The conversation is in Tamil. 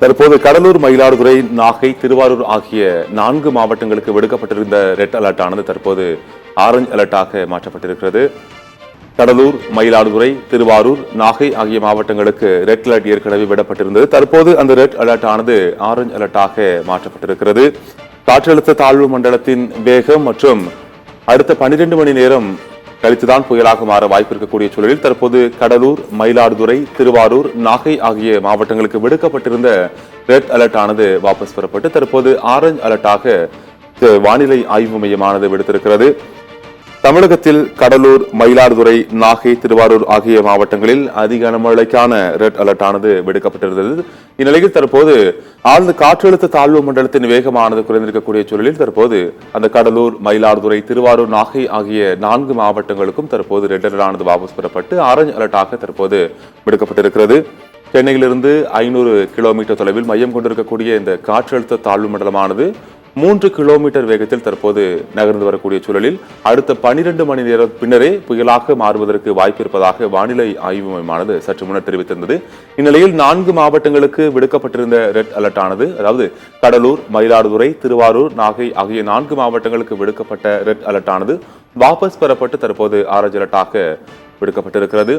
தற்போது கடலூர், மயிலாடுதுறை, நாகை, திருவாரூர் ஆகிய 4 மாவட்டங்களுக்கு விடுக்கப்பட்டிருந்த ரெட் அலர்ட் ஆனது தற்போது ஆரஞ்சு அலர்ட்டாக மாற்றப்பட்டிருக்கிறது. கடலூர், மயிலாடுதுறை, திருவாரூர், நாகை ஆகிய மாவட்டங்களுக்கு ரெட் அலர்ட் ஏற்கனவே விடப்பட்டிருந்தது. தற்போது அந்த ரெட் அலர்ட் ஆனது ஆரஞ்சு அலர்ட்டாக மாற்றப்பட்டிருக்கிறது. காற்றழுத்த தாழ்வு மண்டலத்தின் வேகம் மற்றும் அடுத்த 12 மணி நேரம் கழித்துதான் புயலாக மாற வாய்ப்பு இருக்கக்கூடிய சூழலில் தற்போது கடலூர், மயிலாடுதுறை, திருவாரூர், நாகை ஆகிய மாவட்டங்களுக்கு விடுக்கப்பட்டிருந்த ரெட் அலர்ட் ஆனது வாபஸ் பெறப்பட்டு தற்போது ஆரஞ்சு அலர்ட்டாக வானிலை ஆய்வு மையமானது விடுத்திருக்கிறது. தமிழகத்தில் கடலூர், மயிலாடுதுறை, நாகை, திருவாரூர் ஆகிய மாவட்டங்களில் அதிக கனமழைக்கான ரெட் அலர்ட் ஆனது விடுக்கப்பட்டிருந்தது. இந்நிலையில் தற்போது ஆழ்ந்த காற்றழுத்த தாழ்வு மண்டலத்தின் வேகமானது குறைந்திருக்கக்கூடிய சூழலில் தற்போது அந்த கடலூர், மயிலாடுதுறை, திருவாரூர், நாகை ஆகிய 4 மாவட்டங்களுக்கும் தற்போது ரெட் அலர்ட் ஆனது வாபஸ் பெறப்பட்டு ஆரஞ்சு அலர்ட்டாக தற்போது விடுக்கப்பட்டிருக்கிறது. சென்னையிலிருந்து 500 கிலோமீட்டர் தொலைவில் மையம் கொண்டிருக்கக்கூடிய இந்த காற்றழுத்த தாழ்வு மண்டலமானது 3 கிலோமீட்டர் வேகத்தில் தற்போது நகர்ந்து வரக்கூடிய சூழலில் அடுத்த 12 மணி நேரம் பின்னரே புயலாக மாறுவதற்கு வாய்ப்பு இருப்பதாக வானிலை ஆய்வு மையமானது சற்று முன்னர் தெரிவித்திருந்தது. இந்நிலையில் 4 மாவட்டங்களுக்கு விடுக்கப்பட்டிருந்த ரெட் அலர்ட் ஆனது, அதாவது கடலூர், மயிலாடுதுறை, திருவாரூர், நாகை ஆகிய 4 மாவட்டங்களுக்கு விடுக்கப்பட்ட ரெட் அலர்ட் ஆனது வாபஸ் பெறப்பட்டு தற்போது ஆரஞ்சு அலர்ட்டாக விடுக்கப்பட்டிருக்கிறது.